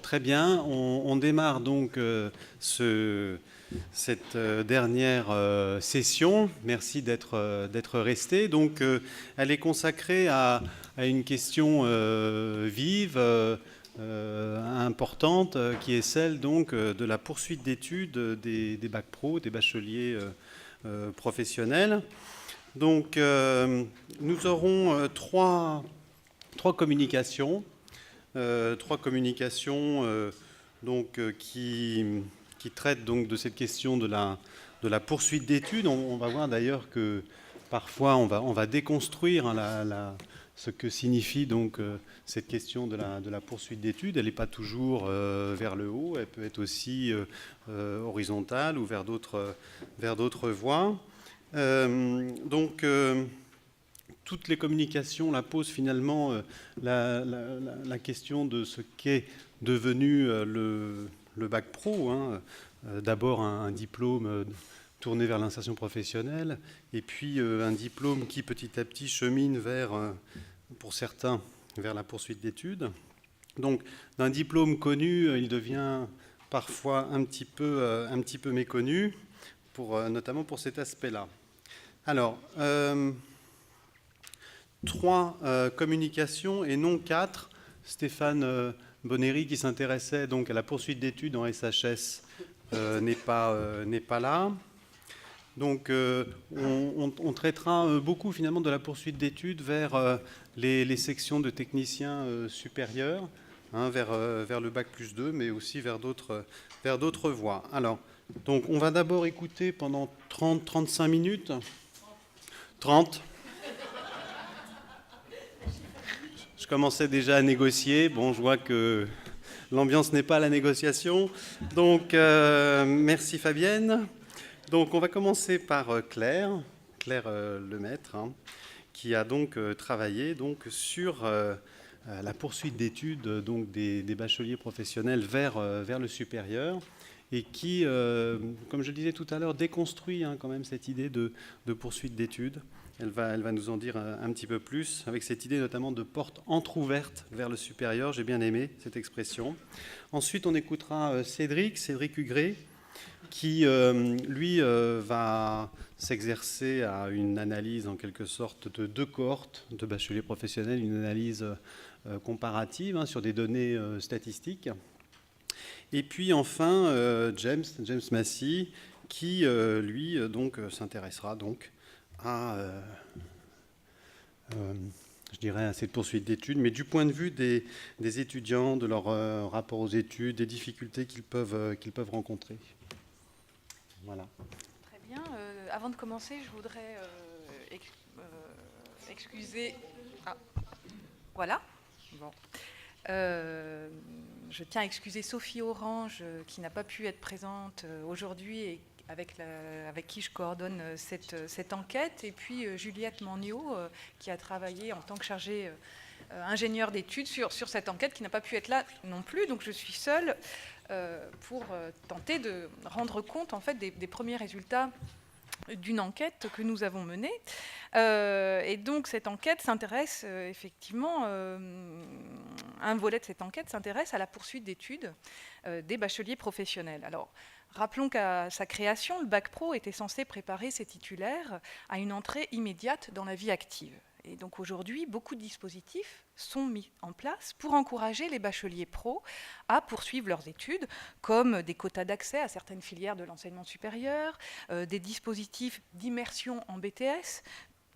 très bien. On démarre donc cette dernière session. Merci d'être resté. Donc, elle est consacrée à une question vive, importante, qui est celle donc de la poursuite d'études des bacs pro, des bacheliers professionnels. Donc, nous aurons trois communications. Donc, qui traitent donc de cette question de la poursuite d'études. On va voir d'ailleurs que parfois on va déconstruire ce que signifie donc cette question de la poursuite d'études. Elle n'est pas toujours vers le haut, elle peut être aussi horizontale ou vers d'autres voies. Toutes les communications posent finalement la question de ce qu'est devenu le bac pro. D'abord un diplôme tourné vers l'insertion professionnelle, et puis un diplôme qui petit à petit chemine pour certains, vers la poursuite d'études. Donc d'un diplôme connu, il devient parfois un petit peu méconnu, notamment pour cet aspect-là. Alors, 3 communications et non 4. Stéphane Bonnery, qui s'intéressait donc à la poursuite d'études en SHS, n'est pas là. Donc on traitera beaucoup finalement de la poursuite d'études vers les sections de techniciens supérieurs, vers le bac plus 2, mais aussi vers d'autres voies. Alors, donc on va d'abord écouter pendant 30-35 minutes. 30. Je commençais déjà à négocier. Bon, je vois que l'ambiance n'est pas à la négociation. Donc, merci Fabienne. Donc, on va commencer par Claire Lemaître, qui a donc travaillé sur la poursuite d'études des bacheliers professionnels vers le supérieur, et qui, comme je le disais tout à l'heure, déconstruit quand même cette idée de poursuite d'études. Elle va nous en dire un petit peu plus, avec cette idée notamment de porte entrouverte vers le supérieur. J'ai bien aimé cette expression. Ensuite, on écoutera Cédric Hugré, qui, lui, va s'exercer à une analyse en quelque sorte de 2 cohortes de bacheliers professionnels, une analyse comparative sur des données statistiques. Et puis enfin, James Massy, qui, lui, s'intéressera à cette poursuite d'études, mais du point de vue des étudiants, de leur rapport aux études, des difficultés qu'ils peuvent rencontrer. Voilà. Très bien. Avant de commencer, je voudrais excuser... Ah, voilà. Bon. Je tiens à excuser Sophie Orange, qui n'a pas pu être présente aujourd'hui et avec qui je coordonne cette enquête, et puis Juliette Magniot, qui a travaillé en tant que chargée ingénieure d'études sur cette enquête, qui n'a pas pu être là non plus. Donc je suis seule pour tenter de rendre compte en fait des premiers résultats d'une enquête que nous avons menée. Et donc cette enquête s'intéresse effectivement, un volet de cette enquête s'intéresse à la poursuite d'études des bacheliers professionnels. Alors, rappelons qu'à sa création, le bac pro était censé préparer ses titulaires à une entrée immédiate dans la vie active. Et donc aujourd'hui, beaucoup de dispositifs sont mis en place pour encourager les bacheliers pros à poursuivre leurs études, comme des quotas d'accès à certaines filières de l'enseignement supérieur, des dispositifs d'immersion en BTS,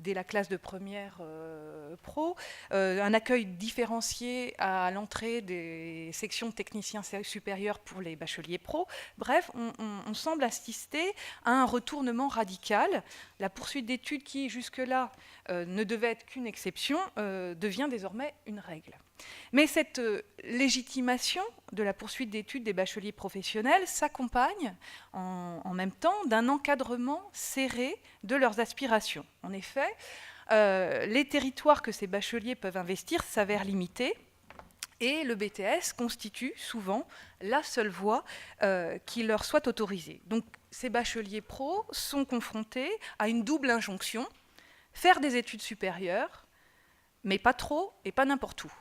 dès la classe de première pro, un accueil différencié à l'entrée des sections de techniciens supérieurs pour les bacheliers pro. Bref, on semble assister à un retournement radical. La poursuite d'études qui, jusque-là, ne devait être qu'une exception, devient désormais une règle. Mais cette légitimation de la poursuite d'études des bacheliers professionnels s'accompagne en même temps d'un encadrement serré de leurs aspirations. En effet, les territoires que ces bacheliers peuvent investir s'avèrent limités, et le BTS constitue souvent la seule voie qui leur soit autorisée. Donc ces bacheliers pros sont confrontés à une double injonction: faire des études supérieures, mais pas trop et pas n'importe où.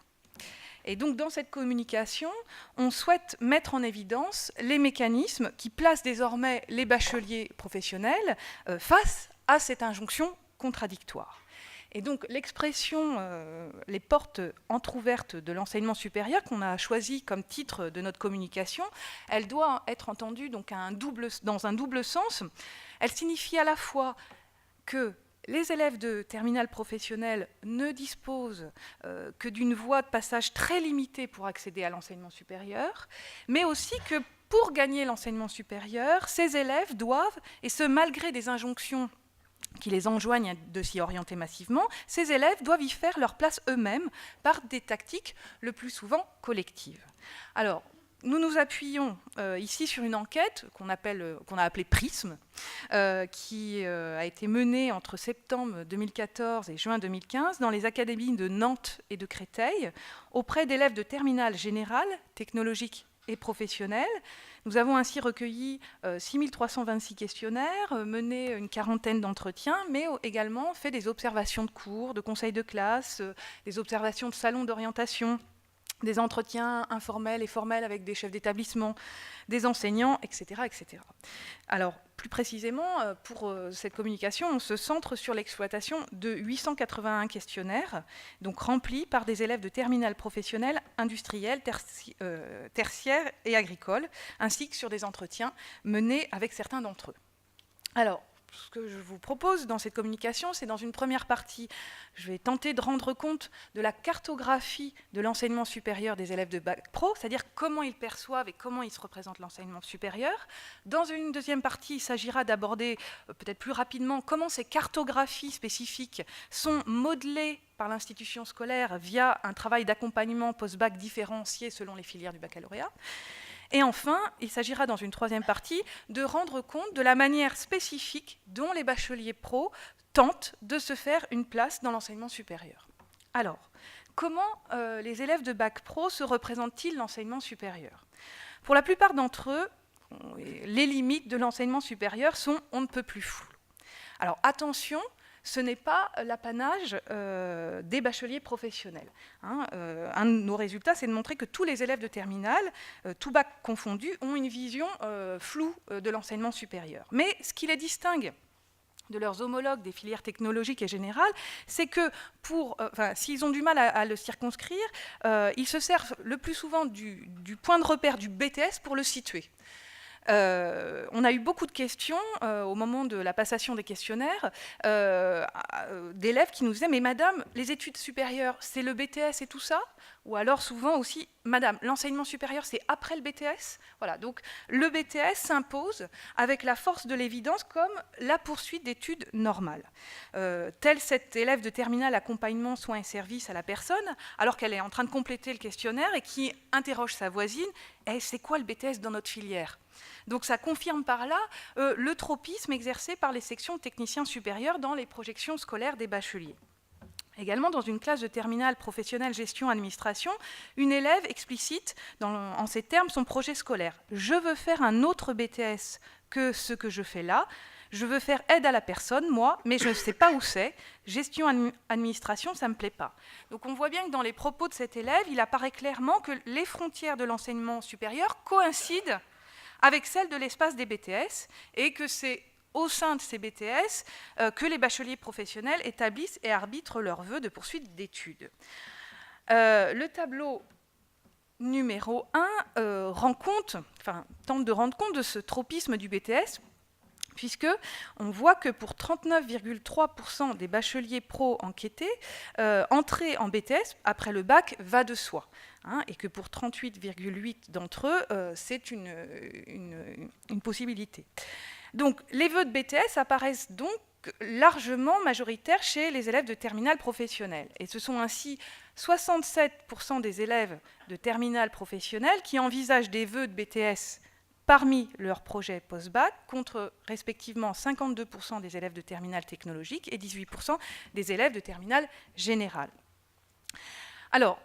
Et donc dans cette communication, on souhaite mettre en évidence les mécanismes qui placent désormais les bacheliers professionnels face à cette injonction contradictoire. Et donc l'expression « les portes entr'ouvertes de l'enseignement supérieur » qu'on a choisi comme titre de notre communication, elle doit être entendue donc dans un double sens. Elle signifie à la fois que les élèves de terminale professionnelle ne disposent que d'une voie de passage très limitée pour accéder à l'enseignement supérieur, mais aussi que pour gagner l'enseignement supérieur, ces élèves doivent, et ce malgré des injonctions qui les enjoignent de s'y orienter massivement, ces élèves doivent y faire leur place eux-mêmes par des tactiques le plus souvent collectives. Alors, nous nous appuyons ici sur une enquête qu'on a appelée PRISM, qui a été menée entre septembre 2014 et juin 2015 dans les académies de Nantes et de Créteil, auprès d'élèves de terminale générale, technologique et professionnelle. Nous avons ainsi recueilli 6326 questionnaires, mené une quarantaine d'entretiens, mais également fait des observations de cours, de conseils de classe, des observations de salons d'orientation, des entretiens informels et formels avec des chefs d'établissement, des enseignants, etc., etc. Alors, plus précisément, pour cette communication, on se centre sur l'exploitation de 881 questionnaires, donc remplis par des élèves de terminale professionnelle, industrielle, tertiaire et agricole, ainsi que sur des entretiens menés avec certains d'entre eux. Alors, ce que je vous propose dans cette communication, c'est dans une première partie, je vais tenter de rendre compte de la cartographie de l'enseignement supérieur des élèves de Bac Pro, c'est-à-dire comment ils perçoivent et comment ils se représentent l'enseignement supérieur. Dans une deuxième partie, il s'agira d'aborder peut-être plus rapidement comment ces cartographies spécifiques sont modelées par l'institution scolaire via un travail d'accompagnement post-bac différencié selon les filières du baccalauréat. Et enfin, il s'agira dans une troisième partie de rendre compte de la manière spécifique dont les bacheliers pro tentent de se faire une place dans l'enseignement supérieur. Alors, comment les élèves de Bac Pro se représentent-ils l'enseignement supérieur? Pour la plupart d'entre eux, les limites de l'enseignement supérieur sont on ne peut plus floues. Alors attention, ce n'est pas l'apanage des bacheliers professionnels. Un de nos résultats, c'est de montrer que tous les élèves de terminale, tout bac confondu, ont une vision floue de l'enseignement supérieur. Mais ce qui les distingue de leurs homologues des filières technologiques et générales, c'est que s'ils ont du mal à le circonscrire, ils se servent le plus souvent du point de repère du BTS pour le situer. On a eu beaucoup de questions au moment de la passation des questionnaires d'élèves qui nous disaient « Mais madame, les études supérieures, c'est le BTS et tout ça ?» Ou alors souvent aussi « Madame, l'enseignement supérieur, c'est après le BTS ?» Voilà, donc le BTS s'impose avec la force de l'évidence comme la poursuite d'études normales. Tel cet élève de terminale accompagnement, soins et services à la personne, alors qu'elle est en train de compléter le questionnaire et qui interroge sa voisine « C'est quoi le BTS dans notre filière ?» Donc ça confirme par là le tropisme exercé par les sections techniciens supérieurs dans les projections scolaires des bacheliers. Également, dans une classe de terminale professionnelle gestion-administration, une élève explicite en ces termes son projet scolaire. « Je veux faire un autre BTS que ce que je fais là. Je veux faire aide à la personne, moi, mais je ne sais pas où c'est. Gestion-administration, ça ne me plaît pas. » Donc on voit bien que dans les propos de cet élève, il apparaît clairement que les frontières de l'enseignement supérieur coïncident avec celle de l'espace des BTS, et que c'est au sein de ces BTS que les bacheliers professionnels établissent et arbitrent leurs vœux de poursuite d'études. Le tableau numéro 1 tente de rendre compte de ce tropisme du BTS, puisqu'on voit que pour 39,3% des bacheliers pro enquêtés, entrer en BTS après le bac va de soi. Et que pour 38,8% d'entre eux, c'est une possibilité. Donc les vœux de BTS apparaissent donc largement majoritaires chez les élèves de terminale professionnelle. Et ce sont ainsi 67% des élèves de terminale professionnelle qui envisagent des vœux de BTS parmi leurs projets post-bac, contre respectivement 52% des élèves de terminale technologique et 18% des élèves de terminale générale. Alors,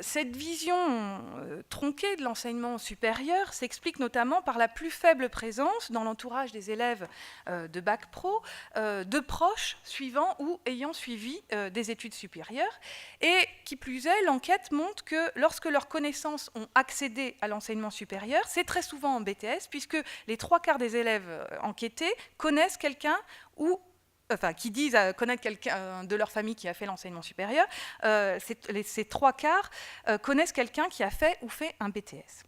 cette vision tronquée de l'enseignement supérieur s'explique notamment par la plus faible présence dans l'entourage des élèves de Bac Pro de proches suivant ou ayant suivi des études supérieures. Et qui plus est, l'enquête montre que lorsque leurs connaissances ont accédé à l'enseignement supérieur, c'est très souvent en BTS, puisque les 3/4 des élèves enquêtés connaissent quelqu'un ou qui disent connaître quelqu'un de leur famille qui a fait l'enseignement supérieur, ces 3/4 connaissent quelqu'un qui a fait ou fait un BTS.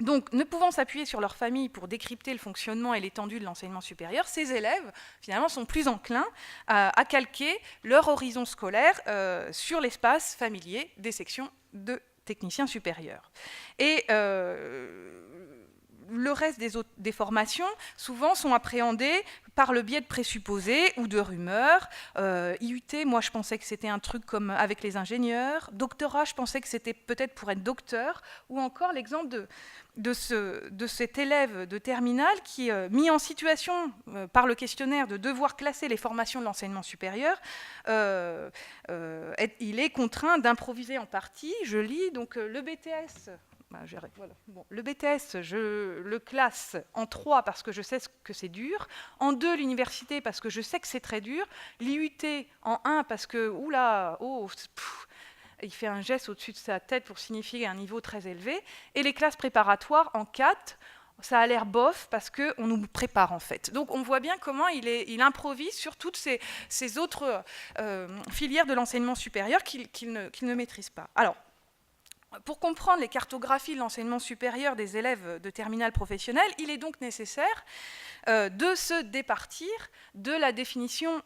Donc, ne pouvant s'appuyer sur leur famille pour décrypter le fonctionnement et l'étendue de l'enseignement supérieur, ces élèves, finalement, sont plus enclins à calquer leur horizon scolaire sur l'espace familier des sections de techniciens supérieurs. Et le reste des formations, souvent, sont appréhendées par le biais de présupposés ou de rumeurs. IUT, moi, je pensais que c'était un truc comme avec les ingénieurs. Doctorat, je pensais que c'était peut-être pour être docteur. Ou encore l'exemple de cet élève de terminale qui, mis en situation par le questionnaire de devoir classer les formations de l'enseignement supérieur, il est contraint d'improviser en partie. Je lis donc le BTS. Voilà. Bon, le BTS, je le classe en 3 parce que je sais que c'est dur, en 2 l'université parce que je sais que c'est très dur, l'IUT en 1 parce que, il fait un geste au-dessus de sa tête pour signifier un niveau très élevé, et les classes préparatoires en 4, ça a l'air bof parce qu'on nous prépare en fait. Donc on voit bien comment il improvise sur toutes ces autres filières de l'enseignement supérieur qu'il ne maîtrise pas. Alors, pour comprendre les cartographies de l'enseignement supérieur des élèves de terminale professionnelle, il est donc nécessaire de se départir de la définition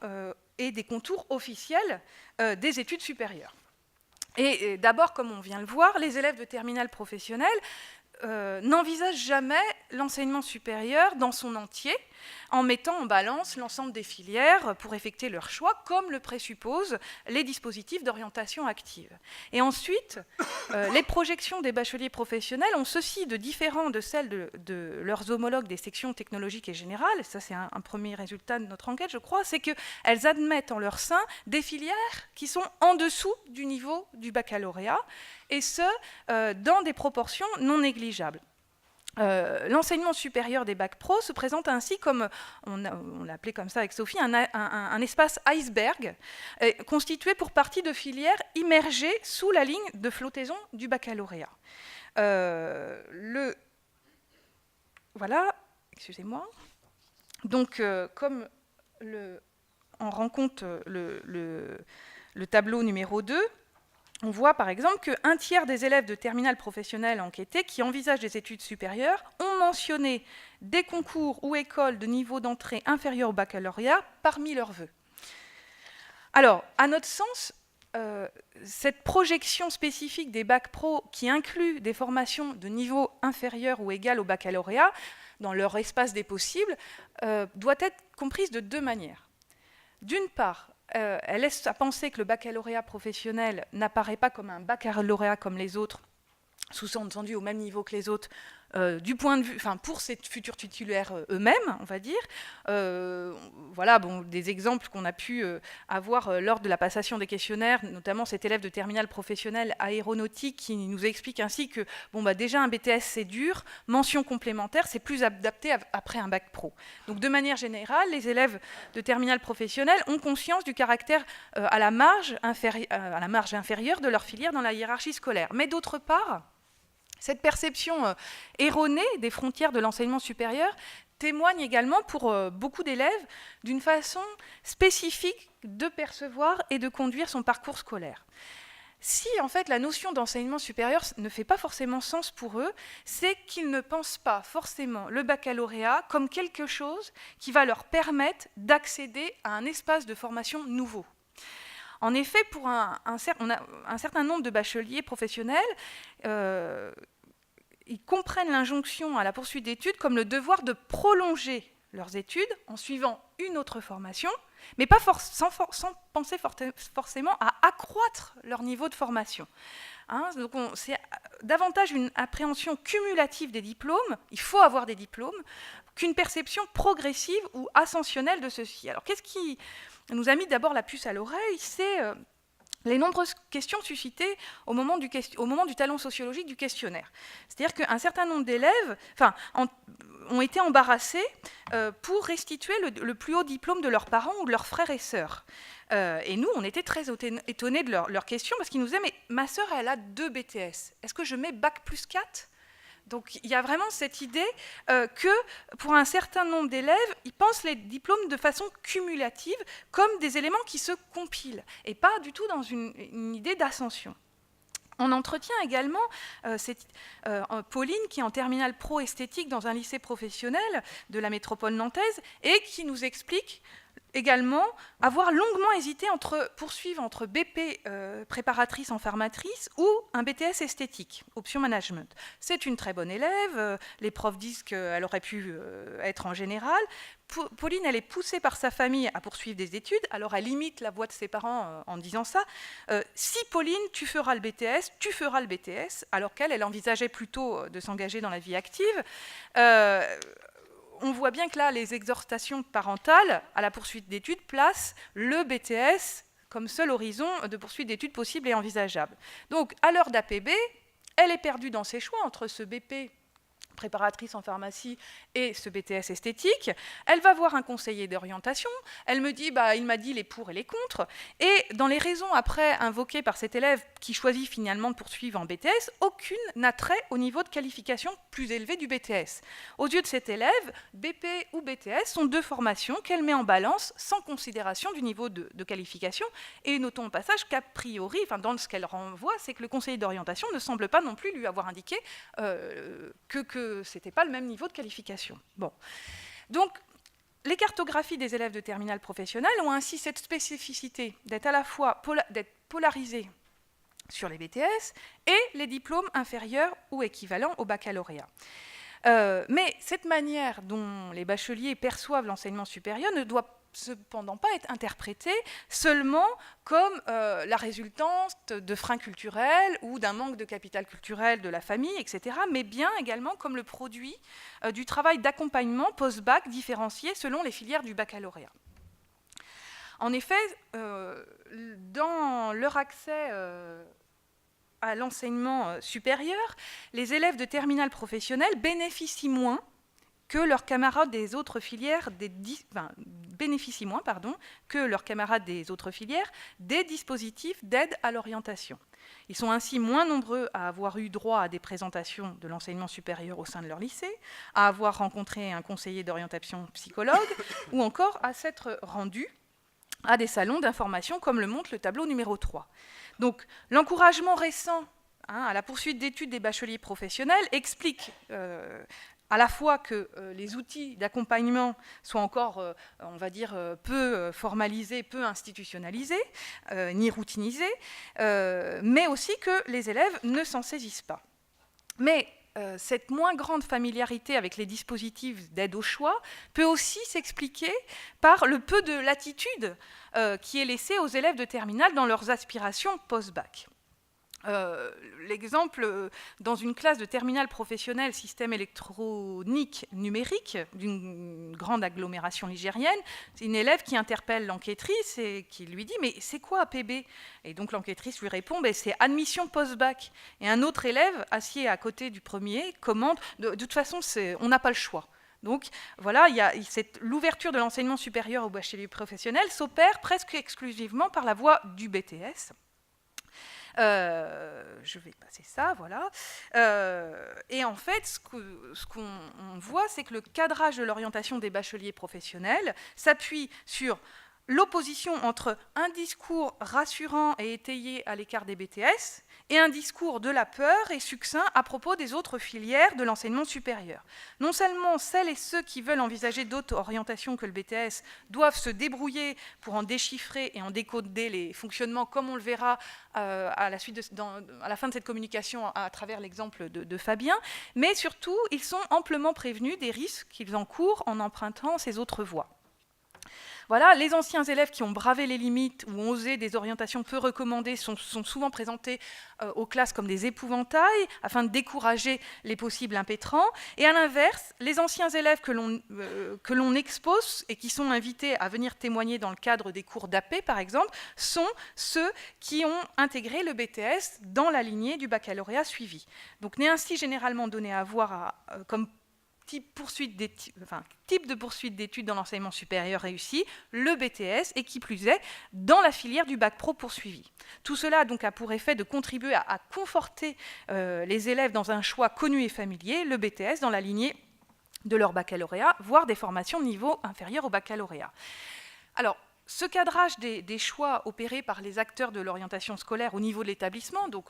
et des contours officiels des études supérieures. Et d'abord, comme on vient le voir, les élèves de terminale professionnelle n'envisagent jamais l'enseignement supérieur dans son entier, en mettant en balance l'ensemble des filières pour effectuer leur choix, comme le présupposent les dispositifs d'orientation active. Et ensuite, les projections des bacheliers professionnels ont ceci de différent de celles de leurs homologues des sections technologiques et générales, et ça c'est un premier résultat de notre enquête, je crois, c'est qu'elles admettent en leur sein des filières qui sont en dessous du niveau du baccalauréat, et ce, dans des proportions non négligeables. L'enseignement supérieur des bacs pro se présente ainsi comme, on l'a appelé comme ça avec Sophie, un espace iceberg constitué pour partie de filières immergées sous la ligne de flottaison du baccalauréat. Voilà, excusez-moi. Donc, comme on rencontre le tableau numéro 2, on voit par exemple qu'un tiers des élèves de terminale professionnelle enquêtés qui envisagent des études supérieures ont mentionné des concours ou écoles de niveau d'entrée inférieur au baccalauréat parmi leurs vœux. Alors, à notre sens, cette projection spécifique des bacs pro qui inclut des formations de niveau inférieur ou égal au baccalauréat dans leur espace des possibles doit être comprise de 2 manières. D'une part, elle laisse à penser que le baccalauréat professionnel n'apparaît pas comme un baccalauréat comme les autres, sous-entendu au même niveau que les autres, du point de vue, pour ces futurs titulaires eux-mêmes, on va dire. Voilà, des exemples qu'on a pu avoir lors de la passation des questionnaires, notamment cet élève de terminale professionnelle aéronautique qui nous explique ainsi que déjà un BTS c'est dur, mention complémentaire c'est plus adapté après un bac pro. Donc de manière générale, les élèves de terminale professionnelle ont conscience du caractère à la marge inférieure de leur filière dans la hiérarchie scolaire. Mais d'autre part, cette perception erronée des frontières de l'enseignement supérieur témoigne également pour beaucoup d'élèves d'une façon spécifique de percevoir et de conduire son parcours scolaire. Si en fait la notion d'enseignement supérieur ne fait pas forcément sens pour eux, c'est qu'ils ne pensent pas forcément le baccalauréat comme quelque chose qui va leur permettre d'accéder à un espace de formation nouveau. En effet, pour un certain nombre de bacheliers professionnels, ils comprennent l'injonction à la poursuite d'études comme le devoir de prolonger leurs études en suivant une autre formation, mais pas sans penser forcément à accroître leur niveau de formation. Donc c'est davantage une appréhension cumulative des diplômes, il faut avoir des diplômes, qu'une perception progressive ou ascensionnelle de ceux-ci. Alors qu'est-ce qui nous a mis d'abord la puce à l'oreille? C'est les nombreuses questions suscitées au moment du talon sociologique du questionnaire. C'est-à-dire qu'un certain nombre d'élèves ont été embarrassés pour restituer le plus haut diplôme de leurs parents ou de leurs frères et sœurs. Et nous, on était très étonnés de leurs questions, parce qu'ils nous disaient « mais ma sœur, elle a 2 BTS. Est-ce que je mets Bac plus 4 ?» Donc il y a vraiment cette idée que pour un certain nombre d'élèves, ils pensent les diplômes de façon cumulative, comme des éléments qui se compilent, et pas du tout dans une idée d'ascension. On entretient également Pauline, qui est en terminale pro esthétique dans un lycée professionnel de la métropole nantaise, et qui nous explique également avoir longuement hésité poursuivre entre BP préparatrice en formatrice ou un BTS esthétique, option management. C'est une très bonne élève, les profs disent qu'elle aurait pu être en général. Pauline, elle est poussée par sa famille à poursuivre des études, alors elle imite la voix de ses parents en disant ça. Si Pauline, tu feras le BTS, alors qu'elle envisageait plutôt de s'engager dans la vie active. On voit bien que là, les exhortations parentales à la poursuite d'études placent le BTS comme seul horizon de poursuite d'études possible et envisageable. Donc, à l'heure d'APB, elle est perdue dans ses choix entre ce BP préparatrice en pharmacie et ce BTS esthétique. Elle va voir un conseiller d'orientation. Elle me dit, il m'a dit les pour et les contre. Et dans les raisons après invoquées par cet élève qui choisit finalement de poursuivre en BTS, aucune n'a trait au niveau de qualification plus élevé du BTS. Aux yeux de cet élève, BP ou BTS sont 2 formations qu'elle met en balance sans considération du niveau de qualification. Et notons au passage qu'a priori, dans ce qu'elle renvoie, c'est que le conseiller d'orientation ne semble pas non plus lui avoir indiqué que ce n'était pas le même niveau de qualification. Bon. Donc, les cartographies des élèves de terminale professionnelle ont ainsi cette spécificité d'être à la fois polarisées sur les BTS et les diplômes inférieurs ou équivalents au baccalauréat. Mais cette manière dont les bacheliers perçoivent l'enseignement supérieur ne doit cependant pas être interprétée seulement comme la résultante de freins culturels ou d'un manque de capital culturel de la famille, etc., mais bien également comme le produit du travail d'accompagnement post-bac différencié selon les filières du baccalauréat. En effet, dans leur accès à l'enseignement supérieur, les élèves de terminale professionnelle bénéficient moins que leurs camarades des autres filières des dispositifs d'aide à l'orientation. Ils sont ainsi moins nombreux à avoir eu droit à des présentations de l'enseignement supérieur au sein de leur lycée, à avoir rencontré un conseiller d'orientation psychologue, ou encore à s'être rendus à des salons d'information, comme le montre le tableau numéro 3. Donc, l'encouragement récent à la poursuite d'études des bacheliers professionnels explique à la fois que les outils d'accompagnement soient encore, on va dire, peu formalisés, peu institutionnalisés, ni routinisés, mais aussi que les élèves ne s'en saisissent pas. Mais cette moins grande familiarité avec les dispositifs d'aide au choix peut aussi s'expliquer par le peu de latitude qui est laissé aux élèves de terminale dans leurs aspirations post-bac. L'exemple dans une classe de terminale professionnelle système électronique numérique d'une grande agglomération ligérienne, c'est une élève qui interpelle l'enquêtrice et qui lui dit « mais c'est quoi APB ?» Et donc l'enquêtrice lui répond « c'est admission post-bac ». Et un autre élève, assis à côté du premier, commente « de toute façon, on n'a pas le choix ». Donc voilà, l'ouverture de l'enseignement supérieur au bachelier professionnel s'opère presque exclusivement par la voie du BTS. Je vais passer ça, voilà. Et en fait, ce qu'on voit, c'est que le cadrage de l'orientation des bacheliers professionnels s'appuie sur l'opposition entre un discours rassurant et étayé à l'écart des BTS et un discours de la peur et succinct à propos des autres filières de l'enseignement supérieur. Non seulement celles et ceux qui veulent envisager d'autres orientations que le BTS doivent se débrouiller pour en déchiffrer et en décoder les fonctionnements, comme on le verra à la fin de cette communication à travers l'exemple de Fabien, mais surtout, ils sont amplement prévenus des risques qu'ils encourent en empruntant ces autres voies. Voilà, les anciens élèves qui ont bravé les limites ou ont osé des orientations peu recommandées sont souvent présentés aux classes comme des épouvantails afin de décourager les possibles impétrants. Et à l'inverse, les anciens élèves que l'on expose et qui sont invités à venir témoigner dans le cadre des cours d'AP, par exemple, sont ceux qui ont intégré le BTS dans la lignée du baccalauréat suivi. Donc, n'est ainsi généralement donné à voir comme type de poursuite d'études dans l'enseignement supérieur réussi, le BTS, et qui plus est, dans la filière du bac pro poursuivi. Tout cela donc a pour effet de contribuer à conforter les élèves dans un choix connu et familier, le BTS, dans la lignée de leur baccalauréat, voire des formations de niveau inférieur au baccalauréat. Alors, ce cadrage des choix opérés par les acteurs de l'orientation scolaire au niveau de l'établissement, donc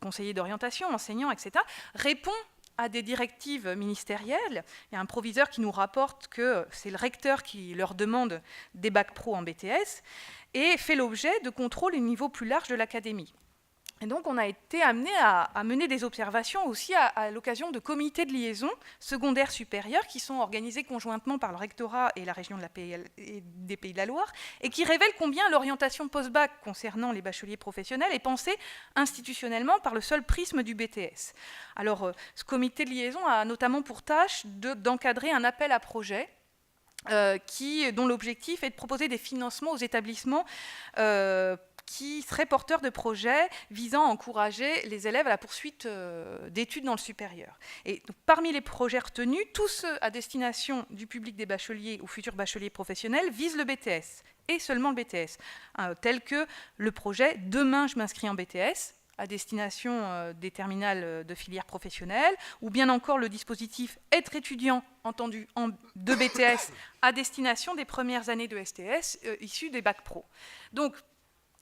conseillers d'orientation, enseignants, etc., répond à des directives ministérielles. Il y a un proviseur qui nous rapporte que c'est le recteur qui leur demande des bacs pro en BTS et fait l'objet de contrôles au niveau plus large de l'académie. Et donc, on a été amené à mener des observations aussi à l'occasion de comités de liaison secondaires supérieurs qui sont organisés conjointement par le rectorat et la région des Pays de la Loire et qui révèlent combien l'orientation post-bac concernant les bacheliers professionnels est pensée institutionnellement par le seul prisme du BTS. Alors, ce comité de liaison a notamment pour tâche d'encadrer un appel à projet dont l'objectif est de proposer des financements aux établissements qui seraient porteurs de projets visant à encourager les élèves à la poursuite d'études dans le supérieur. Et donc, parmi les projets retenus, tous ceux à destination du public des bacheliers ou futurs bacheliers professionnels visent le BTS, et seulement le BTS, tel que le projet « Demain, je m'inscris en BTS », à destination des terminales de filière professionnelle, ou bien encore le dispositif « Être étudiant » entendu de BTS à destination des premières années de STS issues des bacs pro. Donc,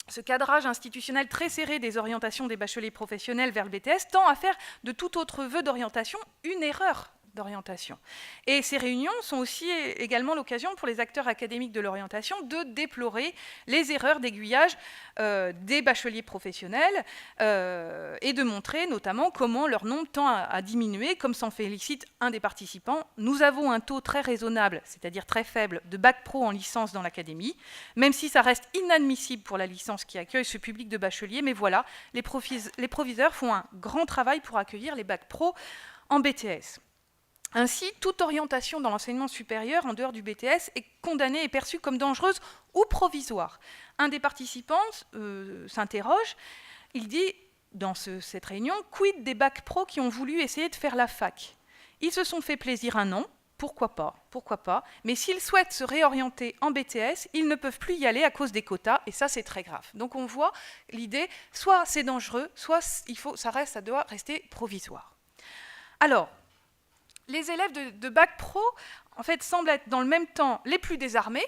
ce cadrage institutionnel très serré des orientations des bacheliers professionnels vers le BTS tend à faire de tout autre vœu d'orientation une erreur d'orientation. Et ces réunions sont aussi également l'occasion pour les acteurs académiques de l'orientation de déplorer les erreurs d'aiguillage des bacheliers professionnels et de montrer notamment comment leur nombre tend à diminuer, comme s'en félicite un des participants. Nous avons un taux très raisonnable, c'est-à-dire très faible, de bac pro en licence dans l'académie, même si ça reste inadmissible pour la licence qui accueille ce public de bacheliers, mais voilà, les proviseurs font un grand travail pour accueillir les bacs pro en BTS. Ainsi, toute orientation dans l'enseignement supérieur en dehors du BTS est condamnée et perçue comme dangereuse ou provisoire. Un des participants s'interroge, il dit dans cette réunion « Quid des bacs pro qui ont voulu essayer de faire la fac ? Ils se sont fait plaisir un an, pourquoi pas, mais s'ils souhaitent se réorienter en BTS, ils ne peuvent plus y aller à cause des quotas, et ça c'est très grave. » Donc on voit l'idée, soit c'est dangereux, soit ça doit rester provisoire. Alors, les élèves de bac pro, en fait, semblent être dans le même temps les plus désarmés,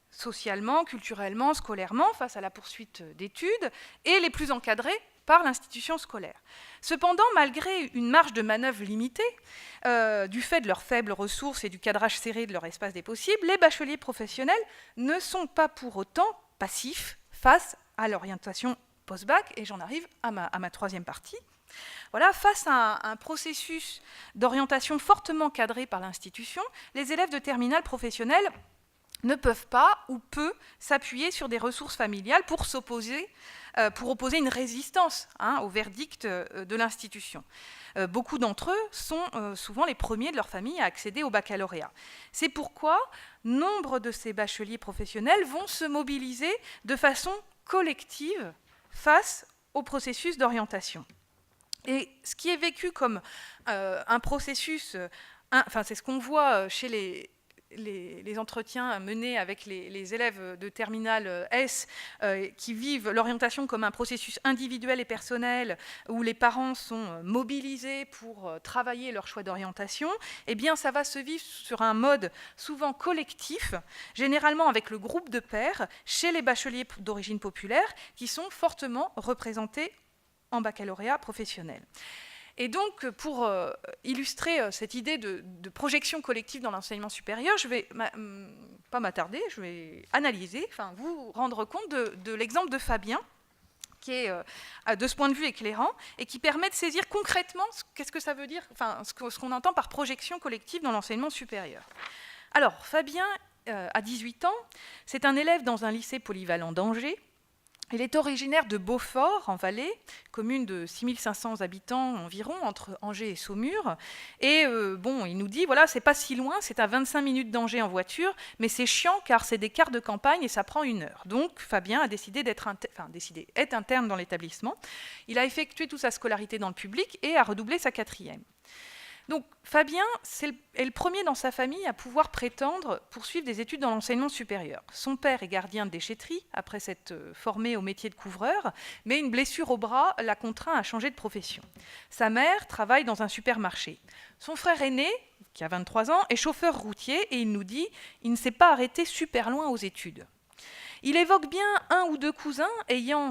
socialement, culturellement, scolairement, face à la poursuite d'études, et les plus encadrés par l'institution scolaire. Cependant, malgré une marge de manœuvre limitée, du fait de leurs faibles ressources et du cadrage serré de leur espace des possibles, les bacheliers professionnels ne sont pas pour autant passifs face à l'orientation post-bac, et j'en arrive à ma troisième partie. Voilà, face à un processus d'orientation fortement cadré par l'institution, les élèves de terminale professionnelle ne peuvent pas ou peu s'appuyer sur des ressources familiales pour opposer une résistance au verdict de l'institution. Beaucoup d'entre eux sont souvent les premiers de leur famille à accéder au baccalauréat. C'est pourquoi nombre de ces bacheliers professionnels vont se mobiliser de façon collective face au processus d'orientation. Et ce qui est vécu comme un processus, c'est ce qu'on voit chez les entretiens menés avec les élèves de terminale S qui vivent l'orientation comme un processus individuel et personnel où les parents sont mobilisés pour travailler leur choix d'orientation, eh bien ça va se vivre sur un mode souvent collectif, généralement avec le groupe de pairs chez les bacheliers d'origine populaire qui sont fortement représentés en baccalauréat professionnel. Et donc, pour illustrer cette idée de projection collective dans l'enseignement supérieur, je ne vais pas m'attarder, je vais analyser, vous rendre compte de l'exemple de Fabien, qui est de ce point de vue éclairant, et qui permet de saisir concrètement qu'est-ce que ça veut dire, ce qu'on entend par projection collective dans l'enseignement supérieur. Alors, Fabien a 18 ans. C'est un élève dans un lycée polyvalent d'Angers. Il est originaire de Beaufort, en Valais, commune de 6500 habitants environ, entre Angers et Saumur. Et il nous dit, voilà, c'est pas si loin, c'est à 25 minutes d'Angers en voiture, mais c'est chiant car c'est des quarts de campagne et ça prend 1 heure. Donc Fabien a décidé d'être interne dans l'établissement. Il a effectué toute sa scolarité dans le public et a redoublé sa 4e. Donc Fabien est le premier dans sa famille à pouvoir prétendre poursuivre des études dans l'enseignement supérieur. Son père est gardien de déchetterie, après s'être formé au métier de couvreur, mais une blessure au bras l'a contraint à changer de profession. Sa mère travaille dans un supermarché. Son frère aîné, qui a 23 ans, est chauffeur routier et il nous dit « il ne s'est pas arrêté super loin aux études ». Il évoque bien 1 ou 2 cousins ayant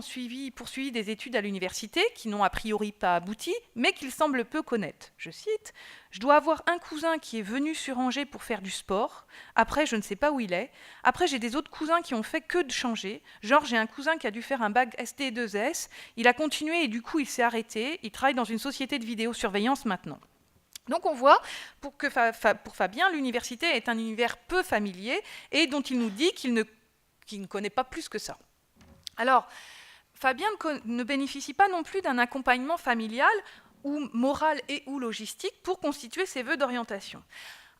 poursuivi des études à l'université qui n'ont a priori pas abouti, mais qu'il semble peu connaître. Je cite « Je dois avoir un cousin qui est venu sur Angers pour faire du sport. Après, je ne sais pas où il est. Après, j'ai des autres cousins qui ont fait que de changer. Genre, j'ai un cousin qui a dû faire un bac ST2S. Il a continué et du coup, il s'est arrêté. Il travaille dans une société de vidéosurveillance maintenant. » Donc on voit pour Fabien, l'université est un univers peu familier et dont il nous dit qu'il ne connaît pas plus que ça. Alors, Fabien ne bénéficie pas non plus d'un accompagnement familial ou moral et ou logistique pour constituer ses vœux d'orientation.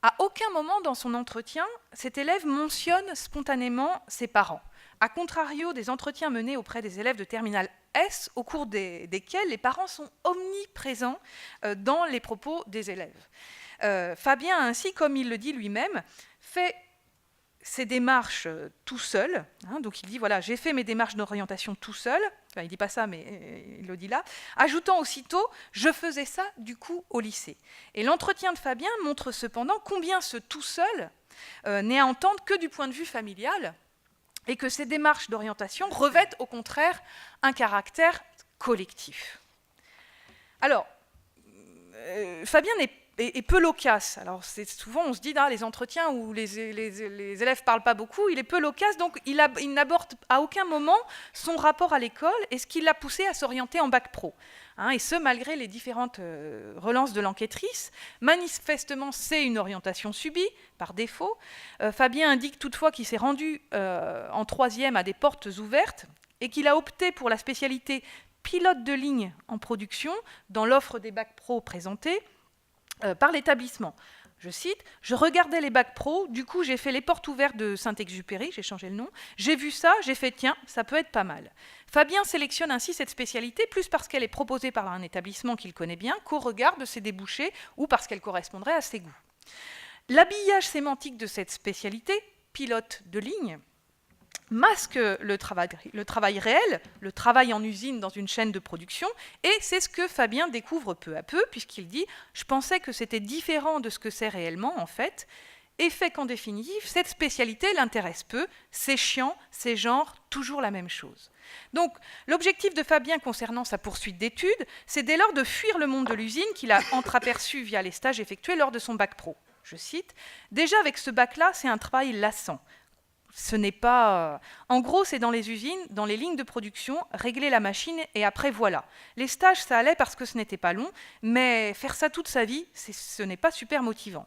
À aucun moment dans son entretien, cet élève mentionne spontanément ses parents. A contrario des entretiens menés auprès des élèves de terminale S, au cours desquels les parents sont omniprésents dans les propos des élèves. Fabien a ainsi, comme il le dit lui-même, fait ses démarches tout seul. Donc il dit, voilà, j'ai fait mes démarches d'orientation tout seul. Enfin, il ne dit pas ça, mais il le dit là. Ajoutant aussitôt, je faisais ça du coup au lycée. Et l'entretien de Fabien montre cependant combien ce tout seul n'est à entendre que du point de vue familial et que ces démarches d'orientation revêtent au contraire un caractère collectif. Alors, Fabien est peu loquace. Alors souvent on se dit, les entretiens où les élèves ne parlent pas beaucoup, il est peu loquace, donc il n'aborde à aucun moment son rapport à l'école et ce qui l'a poussé à s'orienter en bac pro. Et ce, malgré les différentes relances de l'enquêtrice. Manifestement, c'est une orientation subie, par défaut. Fabien indique toutefois qu'il s'est rendu en 3e à des portes ouvertes et qu'il a opté pour la spécialité pilote de ligne en production dans l'offre des bacs pro présentés par l'établissement. Je cite, « Je regardais les bacs pro, du coup j'ai fait les portes ouvertes de Saint-Exupéry, j'ai changé le nom, j'ai vu ça, j'ai fait tiens, ça peut être pas mal. » Fabien sélectionne ainsi cette spécialité, plus parce qu'elle est proposée par un établissement qu'il connaît bien, qu'au regard de ses débouchés ou parce qu'elle correspondrait à ses goûts. L'habillage sémantique de cette spécialité, pilote de ligne, masque le travail réel, le travail en usine dans une chaîne de production, et c'est ce que Fabien découvre peu à peu, puisqu'il dit « Je pensais que c'était différent de ce que c'est réellement, en fait », et fait qu'en définitive, cette spécialité l'intéresse peu, c'est chiant, c'est genre toujours la même chose. Donc, l'objectif de Fabien concernant sa poursuite d'études, c'est dès lors de fuir le monde de l'usine qu'il a entreaperçu via les stages effectués lors de son bac pro. Je cite, « Déjà avec ce bac-là, c'est un travail lassant. Ce n'est pas... En gros, c'est dans les usines, dans les lignes de production, régler la machine et après voilà. Les stages, ça allait parce que ce n'était pas long, mais faire ça toute sa vie, ce n'est pas super motivant. »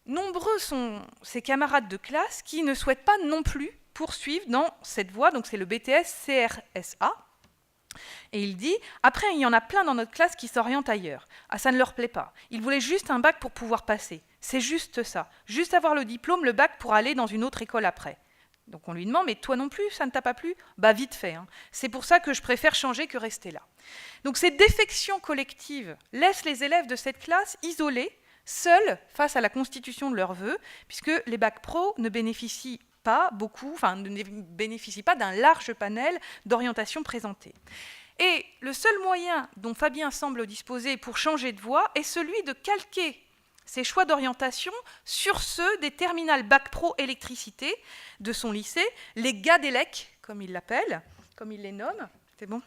Nombreux sont ses camarades de classe qui ne souhaitent pas non plus poursuivre dans cette voie, donc c'est le BTS CRSA. Et il dit, après, il y en a plein dans notre classe qui s'orientent ailleurs. Ah, ça ne leur plaît pas. Ils voulaient juste un bac pour pouvoir passer. C'est juste ça. Juste avoir le diplôme, le bac pour aller dans une autre école après. Donc on lui demande, mais toi non plus, ça ne t'a pas plu ? Bah vite fait. C'est pour ça que je préfère changer que rester là. Donc ces défections collectives laissent les élèves de cette classe isolés, seuls face à la constitution de leurs vœux, puisque les bacs pro ne bénéficient pas d'un large panel d'orientations présentées. Et le seul moyen dont Fabien semble disposer pour changer de voie est celui de calquer ses choix d'orientation sur ceux des terminales bac pro électricité de son lycée, les GADELEC, comme il l'appelle, comme il les nomme, c'est bon,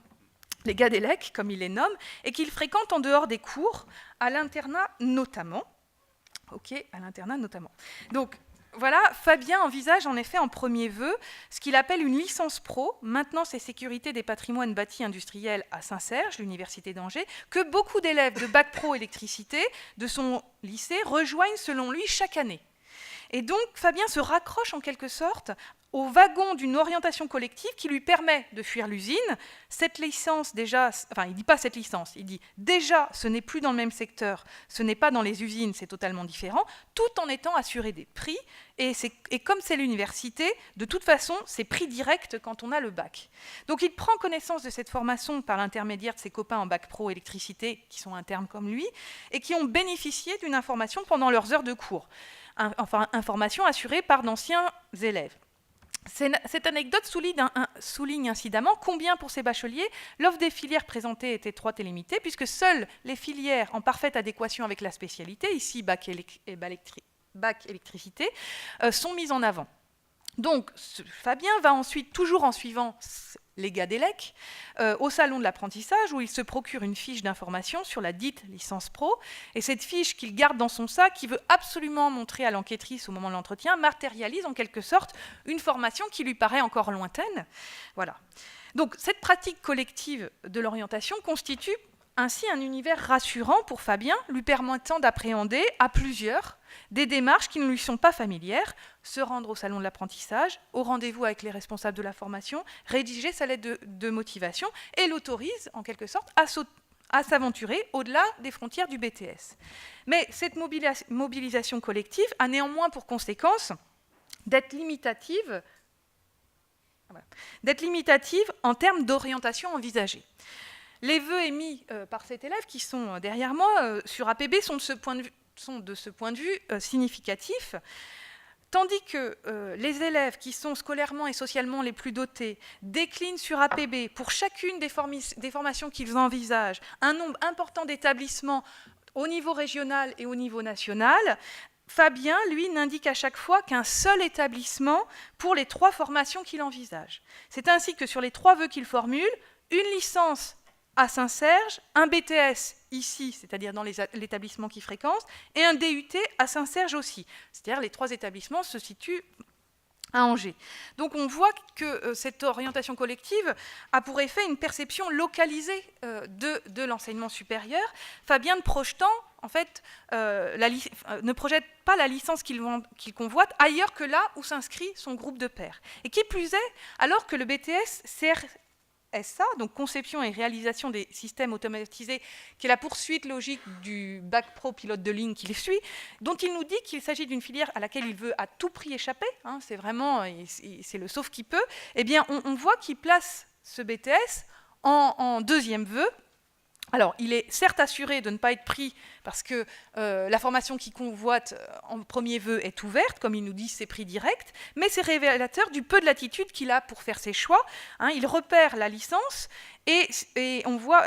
les GADELEC, comme il les nomme, et qu'il fréquente en dehors des cours, à l'internat notamment. Ok, à l'internat notamment. Donc, voilà, Fabien envisage en effet en premier vœu ce qu'il appelle une licence pro, maintenance et sécurité des patrimoines bâtis industriels à Saint-Serge, l'université d'Angers, que beaucoup d'élèves de bac pro électricité de son lycée rejoignent selon lui chaque année. Et donc, Fabien se raccroche en quelque sorte au wagon d'une orientation collective qui lui permet de fuir l'usine. Cette licence, déjà, enfin, il ne dit pas cette licence, il dit déjà, ce n'est plus dans le même secteur, ce n'est pas dans les usines, c'est totalement différent, tout en étant assuré des prix. Et comme c'est l'université, de toute façon, c'est prix direct quand on a le bac. Donc, il prend connaissance de cette formation par l'intermédiaire de ses copains en bac pro électricité, qui sont internes comme lui, et qui ont bénéficié d'une information pendant leurs heures de cours. Enfin, information assurée par d'anciens élèves. Cette anecdote souligne incidemment combien pour ces bacheliers, l'offre des filières présentées est étroite et limitée, puisque seules les filières en parfaite adéquation avec la spécialité, ici bac électricité, sont mises en avant. Donc Fabien va ensuite, toujours en suivant les gars d'ELEC, au salon de l'apprentissage où il se procure une fiche d'information sur la dite licence pro. Et cette fiche qu'il garde dans son sac, qu'il veut absolument montrer à l'enquêtrice au moment de l'entretien, matérialise en quelque sorte une formation qui lui paraît encore lointaine. Voilà. Donc cette pratique collective de l'orientation constitue ainsi un univers rassurant pour Fabien, lui permettant d'appréhender à plusieurs des démarches qui ne lui sont pas familières, se rendre au salon de l'apprentissage, au rendez-vous avec les responsables de la formation, rédiger sa lettre de motivation et l'autorise en quelque sorte à s'aventurer au-delà des frontières du BTS. Mais cette mobilisation collective a néanmoins pour conséquence d'être limitative en termes d'orientation envisagée. Les vœux émis par cet élève, qui sont derrière moi, sur APB, sont de ce point de vue significatifs, tandis que les élèves qui sont scolairement et socialement les plus dotés déclinent sur APB, pour chacune des formations qu'ils envisagent, un nombre important d'établissements au niveau régional et au niveau national. Fabien, lui, n'indique à chaque fois qu'un seul établissement pour les 3 formations qu'il envisage. C'est ainsi que sur les 3 vœux qu'il formule, une licence à Saint-Serge, un BTS ici, c'est-à-dire dans l'établissement qu'il fréquente, et un DUT à Saint-Serge aussi. C'est-à-dire les 3 établissements se situent à Angers. Donc on voit que cette orientation collective a pour effet une perception localisée de l'enseignement supérieur, Fabien en fait, ne projette pas la licence qu'il convoite ailleurs que là où s'inscrit son groupe de pairs. Et qui plus est, alors que le BTS CRSA, donc conception et réalisation des systèmes automatisés, qui est la poursuite logique du bac pro pilote de ligne qu'il suit, dont il nous dit qu'il s'agit d'une filière à laquelle il veut à tout prix échapper, hein, c'est vraiment, c'est le sauf qui peut, eh bien on voit qu'il place ce BTS en deuxième vœu. Alors, il est certes assuré de ne pas être pris parce que la formation qu'il convoite en premier vœu est ouverte, comme il nous dit, c'est prix direct, mais c'est révélateur du peu de latitude qu'il a pour faire ses choix. Hein, il repère la licence et on voit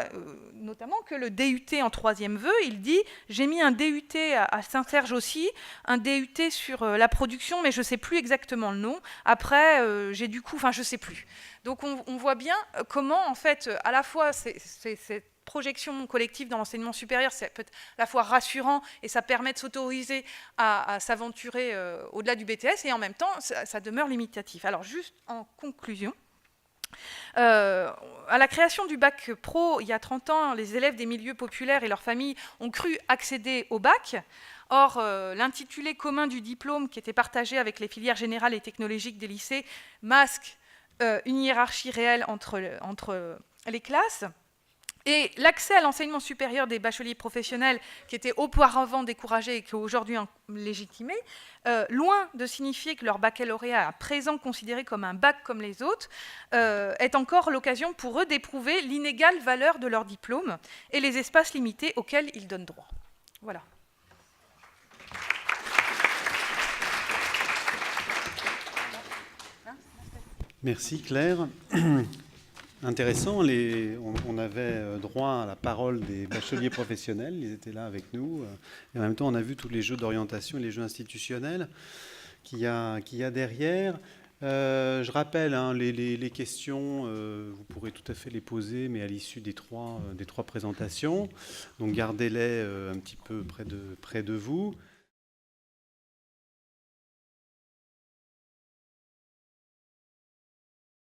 notamment que le DUT en 3e vœu, il dit « j'ai mis un DUT à Saint-Serge aussi, un DUT sur la production, mais je ne sais plus exactement le nom. Après, j'ai du coup, enfin, je ne sais plus. » Donc, on voit bien comment, en fait, à la fois, c'est projection collective dans l'enseignement supérieur, c'est peut être à la fois rassurant et ça permet de s'autoriser à s'aventurer au-delà du BTS et en même temps, ça demeure limitatif. Alors, juste en conclusion, à la création du bac pro, il y a 30 ans, les élèves des milieux populaires et leurs familles ont cru accéder au bac. Or, l'intitulé commun du diplôme, qui était partagé avec les filières générales et technologiques des lycées, masque une hiérarchie réelle entre les classes. Et l'accès à l'enseignement supérieur des bacheliers professionnels, qui était auparavant découragé et qui est aujourd'hui légitimé, loin de signifier que leur baccalauréat, à présent considéré comme un bac comme les autres, est encore l'occasion pour eux d'éprouver l'inégale valeur de leur diplôme et les espaces limités auxquels ils donnent droit. Voilà. Merci Claire. Intéressant, on avait droit à la parole des bacheliers professionnels, ils étaient là avec nous, et en même temps on a vu tous les jeux d'orientation et les jeux institutionnels qu'il y a derrière. Je rappelle hein, les questions, vous pourrez tout à fait les poser, mais à l'issue des trois présentations, donc gardez-les un petit peu près de vous.